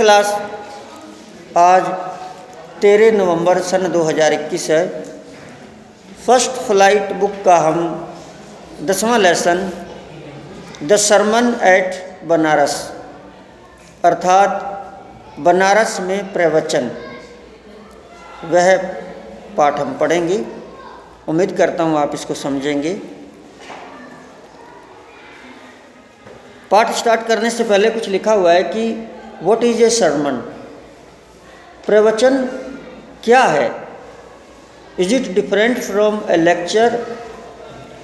Class आज 13 नवंबर सन 2021 है। First flight book का हम 10वां lesson the sermon at Banaras अर्थात बनारस में प्रवचन, वह पाठ हम पढ़ेंगे। उम्मीद करता हूँ आप इसको समझेंगे। पाठ स्टार्ट करने से पहले कुछ लिखा हुआ है कि व्हाट इज ए सरमन, प्रवचन क्या है। Is it different from A lecture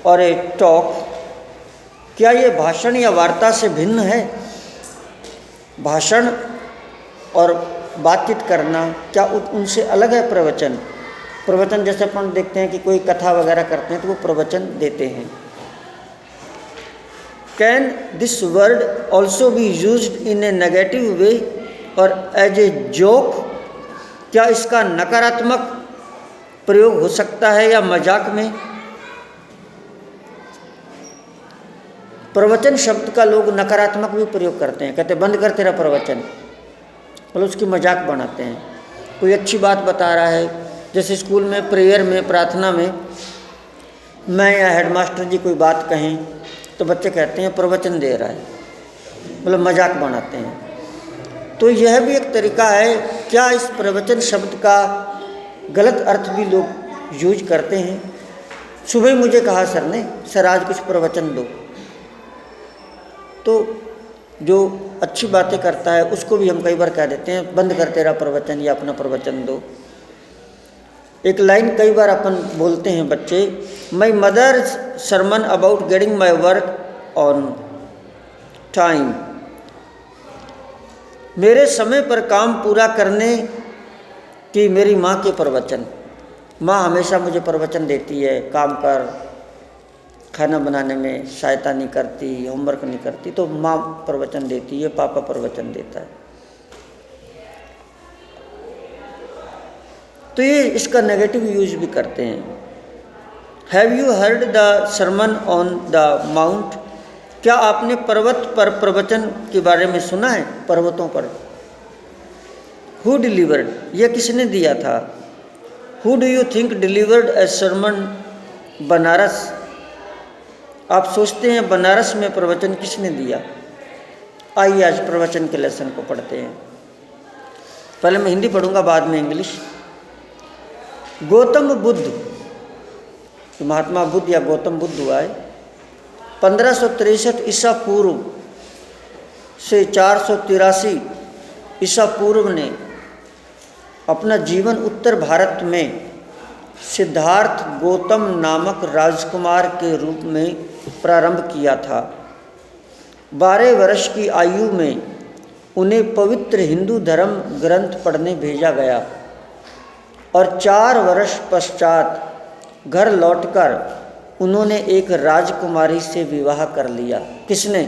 और ए टॉक, क्या ये भाषण या वार्ता से भिन्न है। भाषण और बातचीत करना क्या उनसे अलग है। प्रवचन जैसे अपन देखते हैं कि कोई कथा वगैरह करते हैं तो वो प्रवचन देते हैं। Can this word also be used in A negative way और एज ए जोक, क्या इसका नकारात्मक प्रयोग हो सकता है या मजाक में। प्रवचन शब्द का लोग नकारात्मक भी प्रयोग करते हैं, कहते बंद कर तेरा प्रवचन, मतलब उसकी मजाक बनाते हैं। कोई अच्छी बात बता रहा है, जैसे स्कूल में प्रेयर में प्रार्थना में मैं या हेडमास्टर जी कोई बात कहें तो बच्चे कहते हैं प्रवचन दे रहा है, मतलब मजाक बनाते हैं। तो यह भी एक तरीका है। क्या इस प्रवचन शब्द का गलत अर्थ भी लोग यूज करते हैं। सुबह ही मुझे कहा सर ने, सर आज कुछ प्रवचन दो, तो जो अच्छी बातें करता है उसको भी हम कई बार कह देते हैं बंद कर तेरा प्रवचन या अपना प्रवचन दो। एक लाइन कई बार अपन बोलते हैं बच्चे, my mother sermon about getting my work on time, मेरे समय पर काम पूरा करने की मेरी माँ के प्रवचन। माँ हमेशा मुझे प्रवचन देती है, काम कर, खाना बनाने में सहायता नहीं करती, होमवर्क नहीं करती, तो माँ प्रवचन देती है, पापा प्रवचन देता है। तो ये इसका नेगेटिव यूज भी करते हैं। Have you heard the sermon on the mount, क्या आपने पर्वत पर प्रवचन के बारे में सुना है। पर्वतों पर। हु डिलीवर्ड, यह किसने दिया था। Who do you think delivered a sermon Banaras, आप सोचते हैं बनारस में प्रवचन किसने दिया। आइए आज प्रवचन के लेसन को पढ़ते हैं। पहले मैं हिंदी पढ़ूंगा, बाद में इंग्लिश। गौतम बुद्ध, महात्मा बुद्ध या गौतम बुद्ध हुआ है 1563 ईसा पूर्व से 483 ईसा पूर्व ने अपना जीवन उत्तर भारत में सिद्धार्थ गौतम नामक राजकुमार के रूप में प्रारंभ किया था। 12 वर्ष की आयु में उन्हें पवित्र हिंदू धर्म ग्रंथ पढ़ने भेजा गया और 4 वर्ष पश्चात घर लौटकर उन्होंने एक राजकुमारी से विवाह कर लिया। किसने।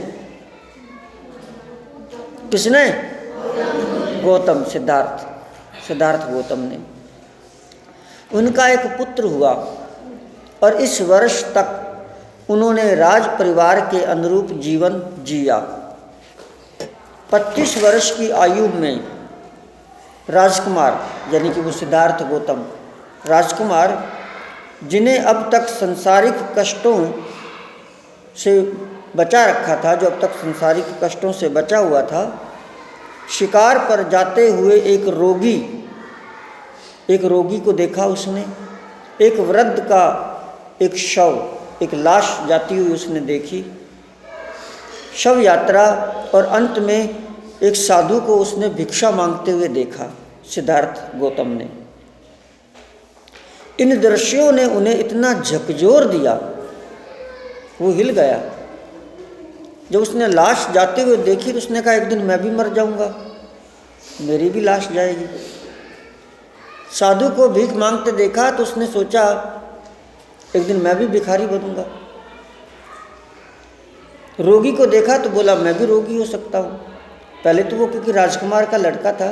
गौतम, सिद्धार्थ गौतम ने। उनका एक पुत्र हुआ और इस वर्ष तक उन्होंने राज परिवार के अनुरूप जीवन जिया। 25 वर्ष की आयु में राजकुमार, यानी कि वो सिद्धार्थ गौतम राजकुमार, जिन्हें अब तक संसारिक कष्टों से बचा रखा था, जो अब तक संसारिक कष्टों से बचा हुआ था, शिकार पर जाते हुए एक रोगी को देखा उसने। एक वृद्ध का एक शव, एक लाश जाती हुई उसने देखी। शव यात्रा और अंत में एक साधु को उसने भिक्षा मांगते हुए देखा, सिद्धार्थ गौतम ने। इन दृश्यों ने उन्हें इतना झकझोर दिया, वो हिल गया। जब उसने लाश जाते हुए देखी तो उसने कहा एक दिन मैं भी मर जाऊंगा, मेरी भी लाश जाएगी। साधु को भीख मांगते देखा तो उसने सोचा एक दिन मैं भी भिखारी बनूंगा। रोगी को देखा तो बोला मैं भी रोगी हो सकता हूँ। पहले तो वो क्योंकि राजकुमार का लड़का था,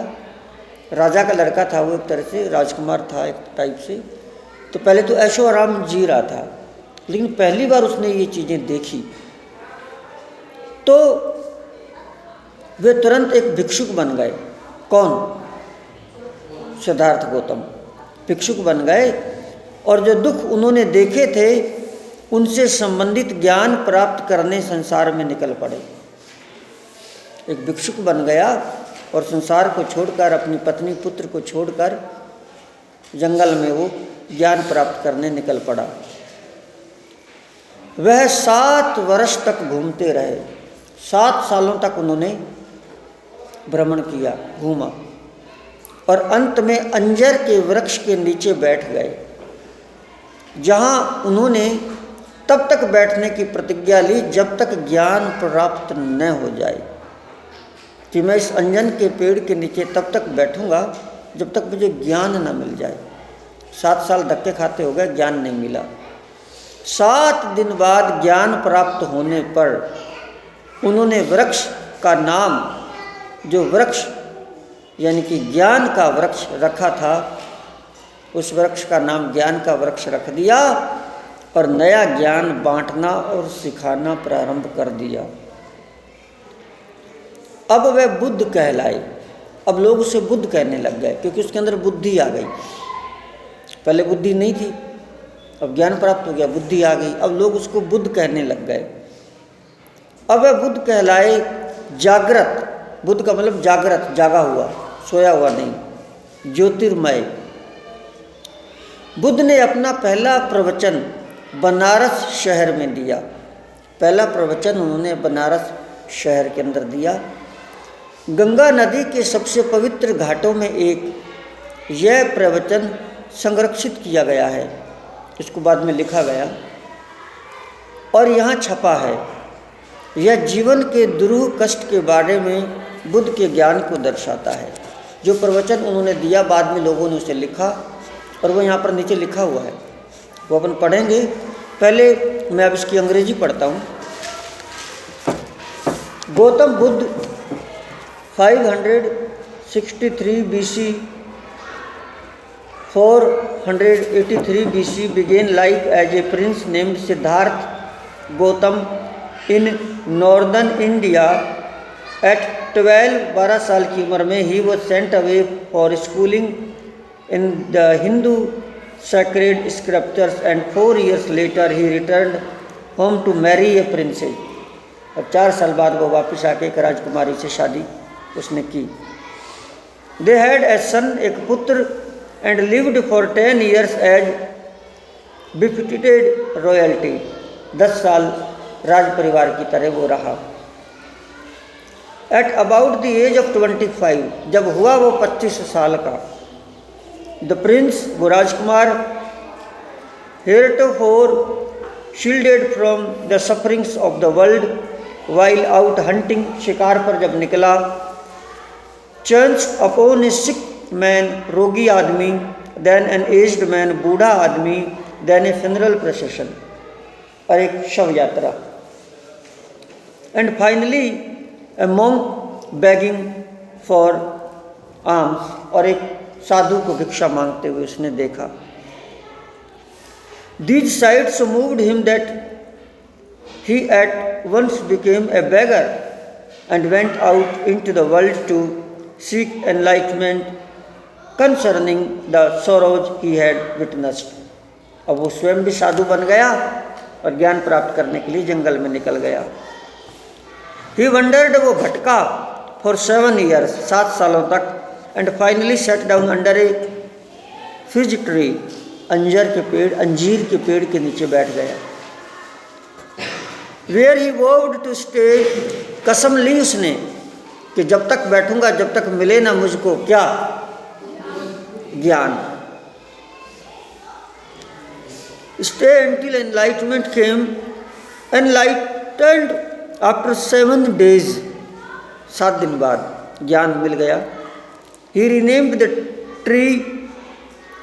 राजा का लड़का था, वो एक तरह से राजकुमार था एक टाइप से, तो पहले तो ऐशो आराम जी रहा था। लेकिन पहली बार उसने ये चीज़ें देखी तो वे तुरंत एक भिक्षुक बन गए। कौन? सिद्धार्थ गौतम भिक्षुक बन गए और जो दुख उन्होंने देखे थे उनसे संबंधित ज्ञान प्राप्त करने संसार में निकल पड़े। एक भिक्षुक बन गया और संसार को छोड़कर, अपनी पत्नी पुत्र को छोड़कर जंगल में वो ज्ञान प्राप्त करने निकल पड़ा। वह 7 वर्ष तक घूमते रहे। 7 सालों तक उन्होंने भ्रमण किया, घूमा, और अंत में अंजर के वृक्ष के नीचे बैठ गए, जहाँ उन्होंने तब तक बैठने की प्रतिज्ञा ली जब तक ज्ञान प्राप्त न हो जाए, कि मैं इस अंजन के पेड़ के नीचे तब तक बैठूंगा जब तक मुझे ज्ञान न मिल जाए। 7 साल धक्के खाते हो गए, ज्ञान नहीं मिला। 7 दिन बाद ज्ञान प्राप्त होने पर उन्होंने वृक्ष का नाम, जो वृक्ष यानी कि ज्ञान का वृक्ष रखा था, उस वृक्ष का नाम ज्ञान का वृक्ष रख दिया और नया ज्ञान बांटना और सिखाना प्रारंभ कर दिया। अब वह बुद्ध कहलाए। अब लोग उसे बुद्ध कहने लग गए क्योंकि उसके अंदर बुद्धि आ गई। पहले बुद्धि नहीं थी, अब ज्ञान प्राप्त हो गया, बुद्धि आ गई, अब लोग उसको बुद्ध कहने लग गए। अब वह बुद्ध कहलाए जागृत। बुद्ध का मतलब जागृत, जागा हुआ, सोया हुआ नहीं, ज्योतिर्मय। बुद्ध ने अपना पहला प्रवचन बनारस शहर में दिया। पहला प्रवचन उन्होंने बनारस शहर के अंदर दिया। गंगा नदी के सबसे पवित्र घाटों में एक यह प्रवचन संरक्षित किया गया है। इसको बाद में लिखा गया और यहाँ छपा है। यह जीवन के दुरूह कष्ट के बारे में बुद्ध के ज्ञान को दर्शाता है। जो प्रवचन उन्होंने दिया बाद में लोगों ने उसे लिखा और वो यहाँ पर नीचे लिखा हुआ है, वो अपन पढ़ेंगे। पहले मैं अब इसकी अंग्रेजी पढ़ता हूँ। Gautam Buddha 563 BC 483 BC began life as a prince named Siddhartha Gautam in northern India. At 12 साल की उम्र में he was sent away for schooling in the Hindu sacred scriptures and 4 years later he returned home to marry a princess. और 4 साल बाद वो वापस आके एक राजकुमारी से शादी उसने की। They had a son, एक पुत्र, and lived for 10 years as befitted royalty. 10 साल राज परिवार की तरह वो रहा। At about the age of 25, जब हुआ वो 25 साल का, the prince, वो राजकुमार, heretofore shielded from the sufferings of the world while out hunting, शिकार पर जब निकला, chanced upon a sick man, रोगी आदमी, then an aged man, बूढ़ा आदमी, then a funeral procession, और एक शव यात्रा, and finally a monk begging for alms, और एक साधु को भिक्षा मांगते हुए उसने देखा। These sights moved him that he at once became a beggar and went out into the world to seek enlightenment concerning the sorrows he had witnessed. अब वो स्वयं भी साधु बन गया और ज्ञान प्राप्त करने के लिए जंगल में निकल गया। He wandered, वो भटका for 7 years, 7 सालों तक, and finally sat down under a fig tree, अंजीर के पेड़ के नीचे बैठ गया। Where he vowed to stay, कसम ली उसने कि जब तक बैठूंगा, जब तक मिले ना मुझको क्या, ज्ञान। Stay until enlightenment came, enlightened after 7 days, 7 दिन बाद ज्ञान मिल गया। He renamed the tree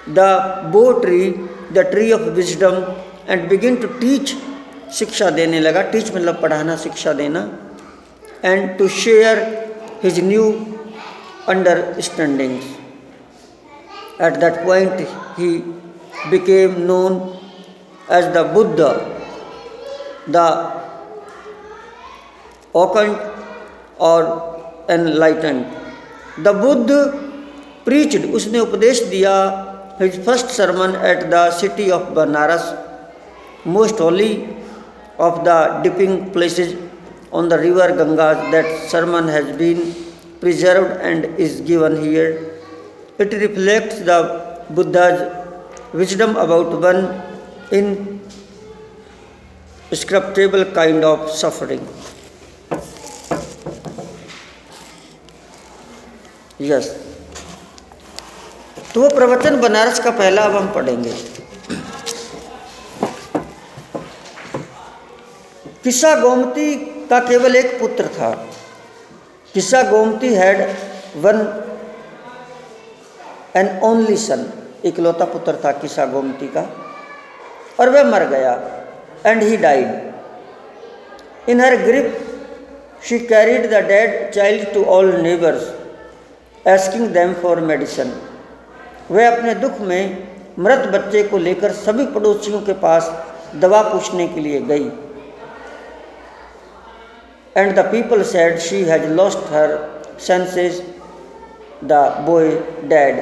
the bow tree, the tree of wisdom, and began to teach, शिक्षा देने लगा, teach मतलब पढ़ाना, शिक्षा देना, and to share his new understandings. At that point he became known as the Buddha, the awakened or enlightened, the Buddha preached, उसने उपदेश दिया, his first sermon at the city of Banaras, most Holi of the dipping places on the river Ganga. That sermon has been preserved and is given here. It reflects the Buddha's wisdom about one indescribable kind of suffering. Yes. तो वो प्रवचन बनारस का पहला अब हम पढ़ेंगे। किस्सा गोमती का केवल एक पुत्र था। Kisa Gomti had one an only son, इकलौता पुत्र था किस्सा गोमती का, और वह मर गया। And he died. In her grief she carried the dead child to all neighbours asking them for medicine. वह अपने दुख में मृत बच्चे को लेकर सभी पड़ोसियों के पास दवा पूछने के लिए गई। And the people said she had lost her senses, the boy dead.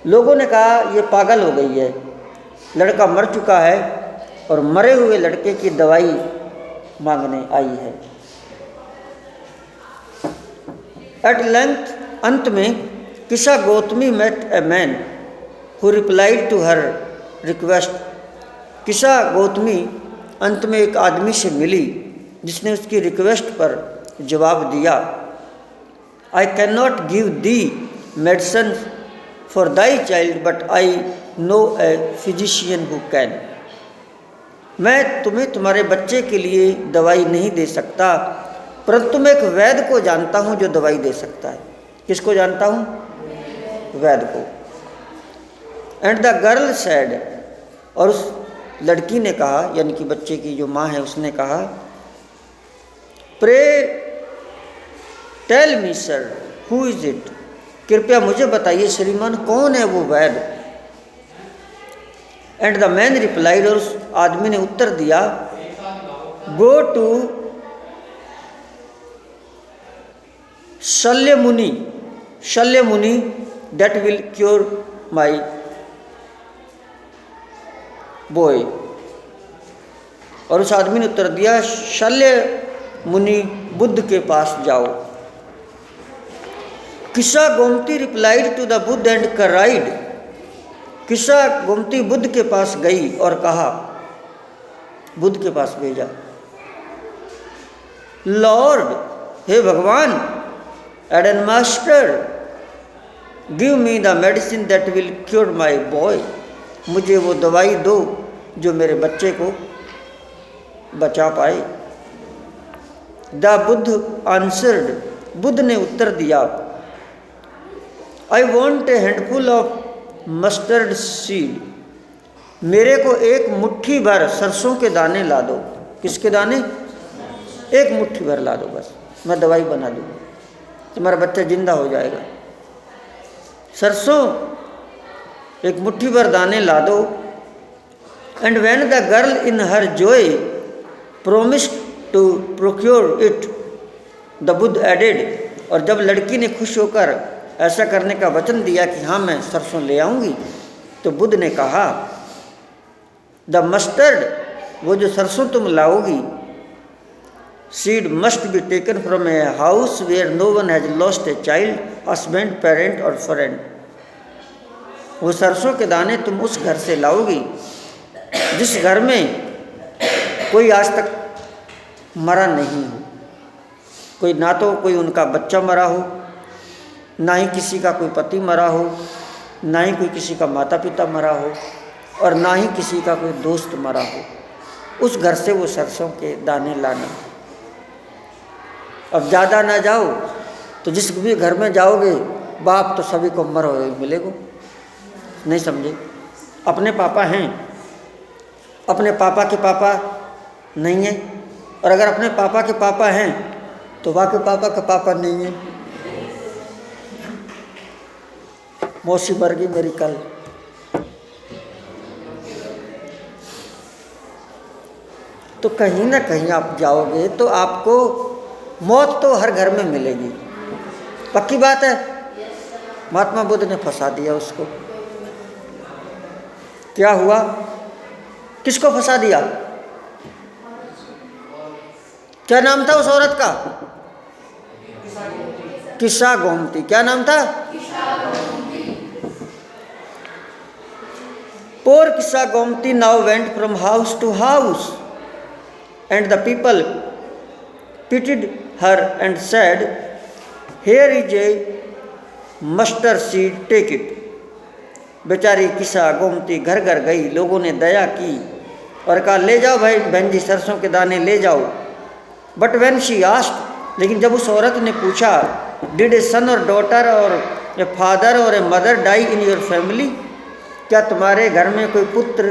लोगों ने कहा ये पागल हो गई है, लड़का मर चुका है और मरे हुए लड़के की दवाई मांगने आई है। At length, अंत में किस्सा Gautami met a man who replied to her request. किस्सा गौतमी अंत में एक आदमी से मिली जिसने उसकी रिक्वेस्ट पर जवाब दिया। I can not give the medicine for thy child but I know a physician who can. मैं तुम्हें तुम्हारे बच्चे के लिए दवाई नहीं दे सकता, परंतु मैं एक वैद्य को जानता हूँ जो दवाई दे सकता है। किसको जानता हूँ? वैद्य को। एंड द गर्ल सैड, और उस लड़की ने कहा, यानी कि बच्चे की जो माँ है उसने कहा, pray tell me sir who is it, कृपया मुझे बताइए श्रीमान कौन है वो वैद्य। एंड द मैन रिप्लाइड, और उस आदमी ने उत्तर दिया, गो टू शल्य मुनि that will cure my boy. और उस आदमी ने उत्तर दिया, शल्य मुनि बुद्ध के पास जाओ। Kisa Gomti replied to the Buddha and cried. Kisa Gomti Buddha के पास गई और कहा, बुद्ध के पास भेजा, लॉर्ड, हे भगवान, and master, give me the medicine that will cure my boy. मुझे वो दवाई दो जो मेरे बच्चे को बचा पाए। द बुद्ध आंसर्ड, बुद्ध ने उत्तर दिया, I want A handful of mustard seed. मेरे को एक मुट्ठी भर सरसों के दाने ला दो। किसके दाने? एक मुट्ठी भर ला दो, बस मैं दवाई बना दूँगा, तुम्हारा बच्चा जिंदा हो जाएगा। सरसों एक मुट्ठी भर दाने ला दो। And when the girl in her joy promised to procure it, the Buddha added, और जब लड़की ने खुश होकर ऐसा करने का वचन दिया कि हाँ मैं सरसों ले आऊँगी, तो बुद्ध ने कहा, द मस्टर्ड, वो जो सरसों तुम लाओगी, seed must be taken from a house where no one has lost a child, husband, parent और फ्रेंड। वो सरसों के दाने तुम उस घर से लाओगी जिस घर में कोई आज तक मरा नहीं हो, कोई ना तो कोई उनका बच्चा मरा हो, ना ही किसी का कोई पति मरा हो, ना ही कोई किसी का माता पिता मरा हो, और ना ही किसी का कोई दोस्त मरा हो। उस घर से वो सरसों के दाने लाना। अब ज़्यादा ना जाओ तो जिस भी घर में जाओगे बाप तो सभी को मरा हुआ मिलेगा। नहीं समझे? अपने पापा हैं, अपने पापा के पापा नहीं है, और अगर अपने पापा के पापा हैं तो वहाँ के पापा का पापा नहीं है। मौसी मर गई मेरी कल, तो कहीं ना कहीं आप जाओगे तो आपको मौत तो हर घर में मिलेगी, पक्की बात है। महात्मा बुद्ध ने फंसा दिया उसको। क्या हुआ? किसको फंसा दिया? क्या नाम था उस औरत का? किस्सा गोमती। क्या नाम था? Poor Kissa Gomti now went from house to house, and the people pitied her and said, "Here is a mustard seed, take it." बेचारी किस्सा गोमती घर घर गई, लोगों ने दया की और कहा ले जाओ भाई बहन जी, सरसों के दाने ले जाओ। बट व्हेन शी आस्क्ड, लेकिन जब उस औरत ने पूछा, डिड ए सन और डॉटर और ए फादर और a mother die in your family, क्या तुम्हारे घर में कोई पुत्र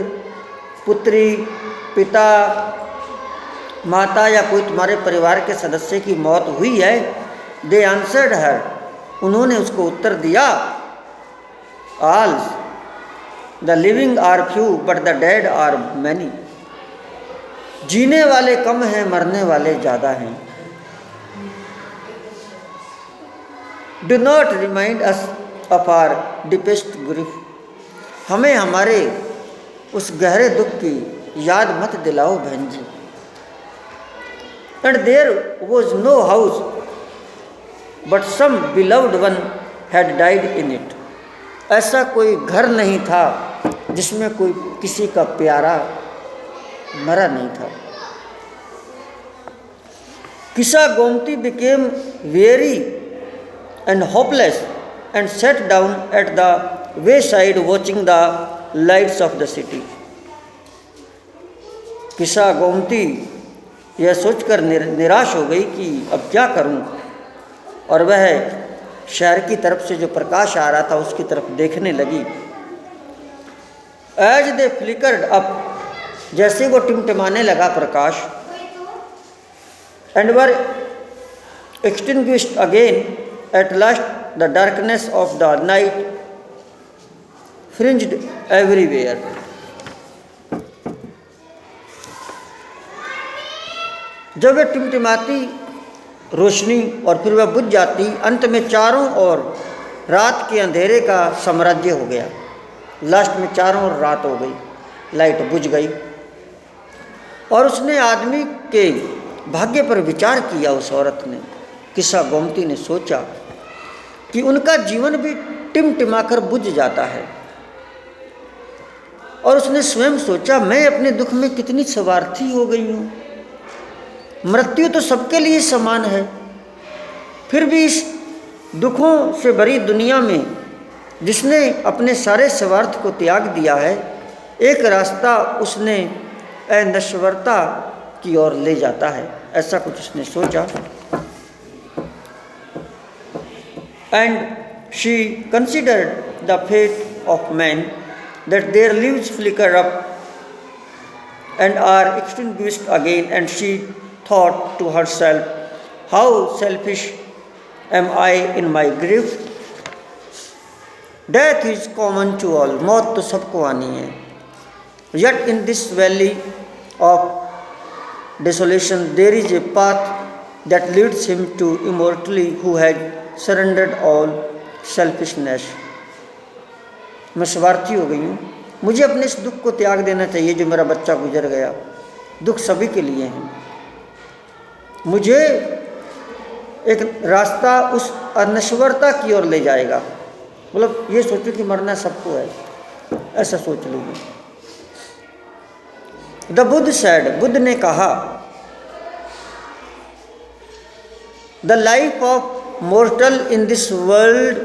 पुत्री पिता माता या कोई तुम्हारे परिवार के सदस्य की मौत हुई है? दे आंसर्ड हर, उन्होंने उसको उत्तर दिया, all the living are few but the dead are many. जीने वाले कम हैं, मरने वाले ज़्यादा हैं। Do not remind us of our deepest grief, हमें हमारे उस गहरे दुख की याद मत दिलाओ बहन जी। And there was no house but some beloved one had died in it, ऐसा कोई घर नहीं था जिसमें कोई किसी का प्यारा मरा नहीं था। Kisa Gomti became weary and hopeless and sat down at the wayside watching the lights of the city. किस्सा गोमती यह सोचकर निराश हो गई कि अब क्या करूं, और वह शहर की तरफ से जो प्रकाश आ रहा था उसकी तरफ देखने लगी। एज दे फ्लिकर्ड अप, जैसे वो टिमटिमाने लगा प्रकाश, and were extinguished again, at last the darkness of the night fringed everywhere. जब वह टिमटिमाती रोशनी और फिर वह बुझ जाती, अंत में चारों ओर रात के अंधेरे का साम्राज्य हो गया। लास्ट में चारों ओर रात हो गई, लाइट बुझ गई। और उसने आदमी के भाग्य पर विचार किया। उस औरत ने, किस्सा गोमती ने सोचा कि उनका जीवन भी टिमटिमाकर बुझ जाता है। और उसने स्वयं सोचा, मैं अपने दुख में कितनी स्वार्थी हो गई हूँ। मृत्यु तो सबके लिए समान है, फिर भी इस दुखों से भरी दुनिया में जिसने अपने सारे स्वार्थ को त्याग दिया है, एक रास्ता उसने अनश्वरता की ओर ले जाता है। ऐसा कुछ उसने सोचा। And she considered the fate of man, that their lives flicker up and are extinguished again, and she thought to herself, how selfish am I in my grief. Death is common to all, मौत तो सबको आनी है। Yet in this valley of desolation there is a path that leads him to immortality who has surrendered all selfishness. मैं स्वार्थी हो गई हूँ, मुझे अपने इस दुख को त्याग देना चाहिए जो मेरा बच्चा गुजर गया। दुख सभी के लिए है। मुझे एक रास्ता उस अनश्वरता की ओर ले जाएगा। मतलब ये सोचो कि मरना सबको है, ऐसा सोच लीजिए। द बुद्ध सैड, बुद्ध ने कहा, the life of mortal in this world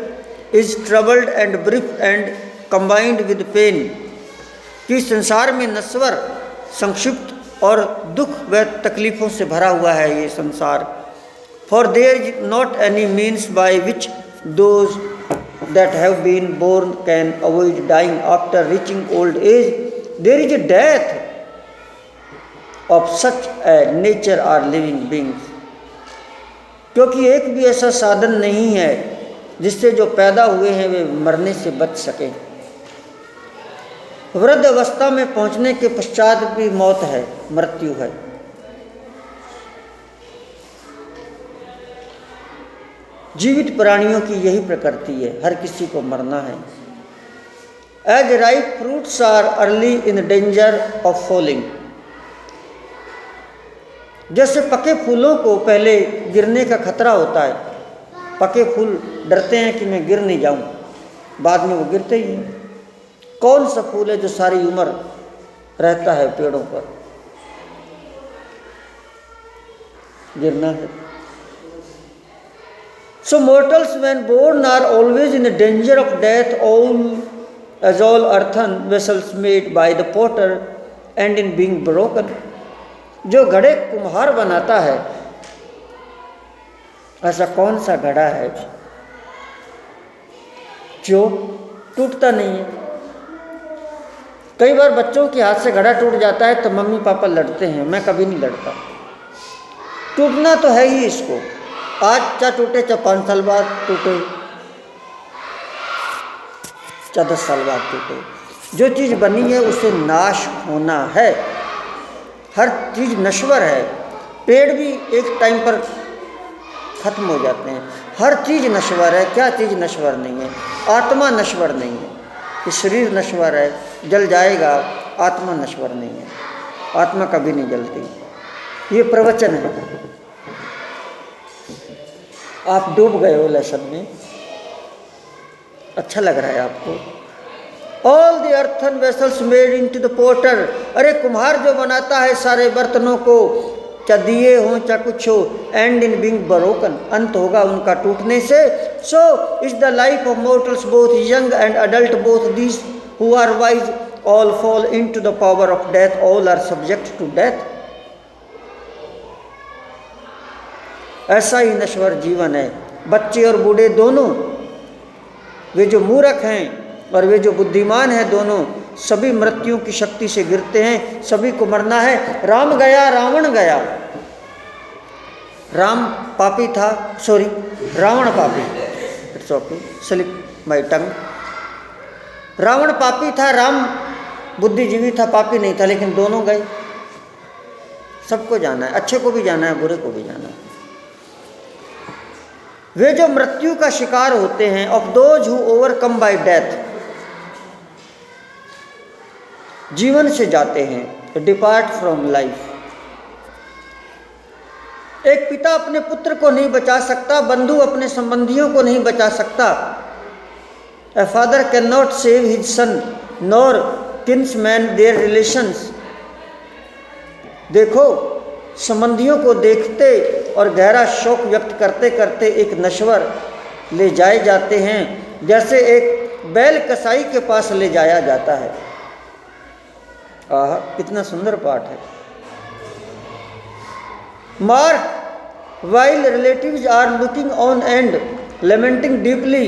is troubled and brief and combined with pain, कि संसार में नश्वर, संक्षिप्त और दुख व तकलीफ़ों से भरा हुआ है ये संसार। For there is not any means by which those that have been born can avoid dying after reaching old age. There is a death of such a nature are living beings, क्योंकि एक भी ऐसा साधन नहीं है जिससे जो पैदा हुए हैं वे मरने से बच सकें। वृद्ध अवस्था में पहुंचने के पश्चात भी मौत है, मृत्यु है। जीवित प्राणियों की यही प्रकृति है, हर किसी को मरना है। As ripe fruits are early in danger of falling, जैसे पके फूलों को पहले गिरने का खतरा होता है, पके फूल डरते हैं कि मैं गिर नहीं जाऊं, बाद में वो गिरते ही हैं। कौन सा फूल है जो सारी उम्र रहता है पेड़ों पर? गिरना है। So mortals when born are always in danger of death, all earthen vessels made by the potter and in being broken। जो घड़े कुम्हार बनाता है, ऐसा कौन सा घड़ा है जो टूटता नहीं है? कई बार बच्चों के हाथ से घड़ा टूट जाता है तो मम्मी पापा लड़ते हैं, मैं कभी नहीं लड़ता। टूटना तो है ही इसको, आज चाहे टूटे चाहे 5 साल बाद टूटे, चाहे 10 साल बाद टूटे, जो चीज़ बनी है उसे नाश होना है। हर चीज़ नश्वर है, पेड़ भी एक टाइम पर खत्म हो जाते हैं, हर चीज़ नश्वर है। क्या चीज़ नश्वर नहीं है? आत्मा नश्वर नहीं है। ये शरीर नश्वर है, जल जाएगा, आत्मा नश्वर नहीं है, आत्मा कभी नहीं जलती। ये प्रवचन है। आप डूब गए हो लेसन में, अच्छा लग रहा है आपको? All the earthen vessels made into the potter, अरे कुम्हार जो बनाता है सारे बर्तनों को, चाहे दिए हों चाहे कुछ हो, एंड इन बीइंग ब्रोकन, अंत होगा उनका टूटने से। So is the life of mortals both young and adult, both these who are wise all fall into the power of death, all are subject to death. ऐसा ही नश्वर जीवन है। बच्चे और बूढ़े दोनों, वे जो मूर्ख हैं और वे जो बुद्धिमान हैं, दोनों सभी मृत्यु की शक्ति से गिरते हैं, सभी को मरना है। राम गया रावण गया, राम पापी था, सॉरी रावण पापी, it's okay, slip my tongue. Ravan पापी था, राम बुद्धिजीवी था, पापी नहीं था, लेकिन दोनों गए। सबको जाना है, अच्छे को भी जाना है, बुरे को भी जाना है। वे जो मृत्यु का शिकार होते हैं, of those who overcome bye death, जीवन से जाते हैं, डिपार्ट फ्रॉम लाइफ। एक पिता अपने पुत्र को नहीं बचा सकता, बंधु अपने संबंधियों को नहीं बचा सकता। A father can not save his son nor kinsman their relations. देखो, संबंधियों को देखते और गहरा शोक व्यक्त करते करते एक नश्वर ले जाए जाते हैं, जैसे एक बैल कसाई के पास ले जाया जाता है। आह, कितना सुंदर पाठ है। Mark, while relatives are looking on and lamenting deeply,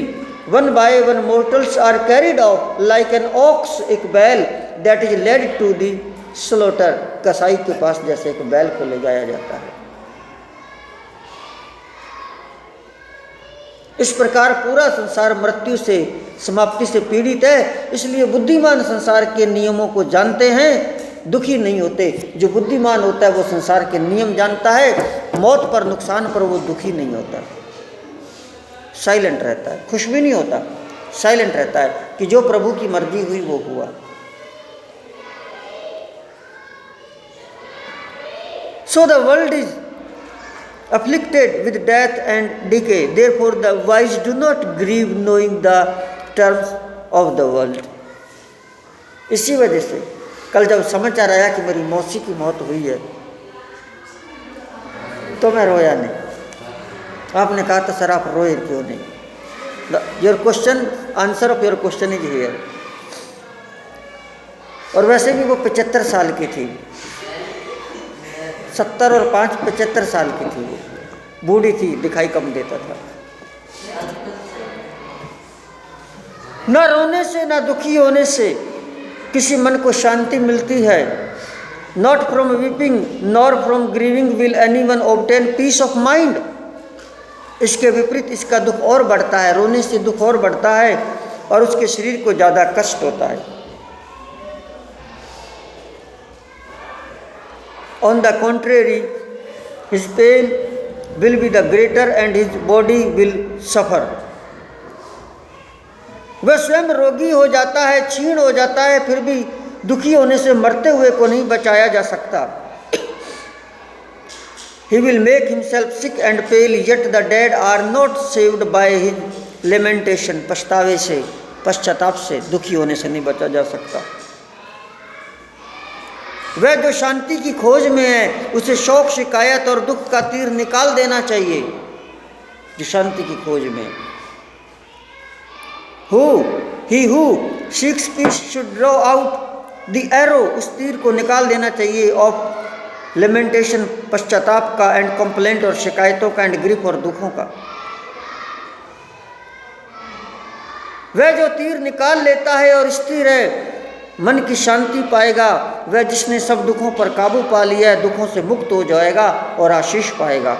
one by one mortals are carried off like an ox, एक बैल that is led to the slaughter, कसाई के पास जैसे एक बैल को ले जाया जाता है। इस प्रकार पूरा संसार मृत्यु से, समाप्ति से पीड़ित है। इसलिए बुद्धिमान संसार के नियमों को जानते हैं, दुखी नहीं होते। जो बुद्धिमान होता है वो संसार के नियम जानता है, मौत पर, नुकसान पर वो दुखी नहीं होता, साइलेंट रहता है, खुश भी नहीं होता, साइलेंट रहता है कि जो प्रभु की मर्जी हुई वो हुआ। So the world is afflicted with death and decay, therefore the wise do not grieve knowing the terms of the world। इसी वजह से कल जब समाचार आया कि मेरी मौसी की मौत हुई है तो मैं रोया नहीं। आपने कहा था सर आप रोए क्यों नहीं? Your question, answer of your question is here. और वैसे भी वो 75 साल की थी, 70 और 5 75 साल की थी, वो बूढ़ी थी, दिखाई कम देता था। न रोने से न दुखी होने से किसी मन को शांति मिलती है। Not from weeping nor from grieving will any one obtain peace of mind. इसके विपरीत इसका दुख और बढ़ता है, रोने से दुख और बढ़ता है और उसके शरीर को ज़्यादा कष्ट होता है। On the contrary his pain will be the greater and his body will suffer. वह स्वयं रोगी हो जाता है, क्षीण हो जाता है, फिर भी दुखी होने से मरते हुए को नहीं बचाया जा सकता. He will make himself sick and pale, yet the dead are not saved by his lamentation. पछतावे से, पश्चाताप से, दुखी होने से नहीं बचा जा सकता. वह जो शांति की खोज में है उसे शोक, शिकायत और दुख का तीर निकाल देना चाहिए. जो शांति की खोज में, he who seeks peace should draw out the arrow, उस तीर को निकाल देना चाहिए, of lamentation, पश्चाताप का, and complaint और शिकायतों का, and grief और दुखों का. वह जो तीर निकाल लेता है और स्थिर है, मन की शांति पाएगा. वह जिसने सब दुखों पर काबू पा लिया है, दुखों से मुक्त हो जाएगा और आशीष पाएगा.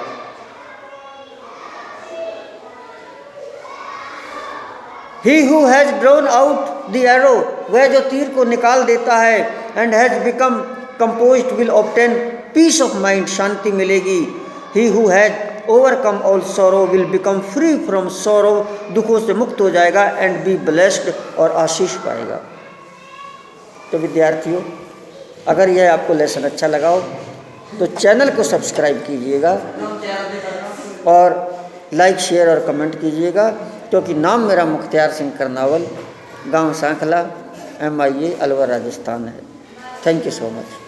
He who has drawn out the arrow, वह जो तीर को निकाल देता है, and has become composed will obtain peace of mind, शांति मिलेगी. He who has overcome all sorrow will become free from sorrow, दुखों से मुक्त हो जाएगा, and be blessed और आशीष पाएगा. तो विद्यार्थियों, अगर यह आपको लेसन अच्छा लगा हो तो चैनल को सब्सक्राइब कीजिएगा और लाइक, शेयर और कमेंट कीजिएगा, क्योंकि नाम मेरा मुख्तियार सिंह करनावल, गांव सांखला, MIA अलवर, राजस्थान है. Thank you so much.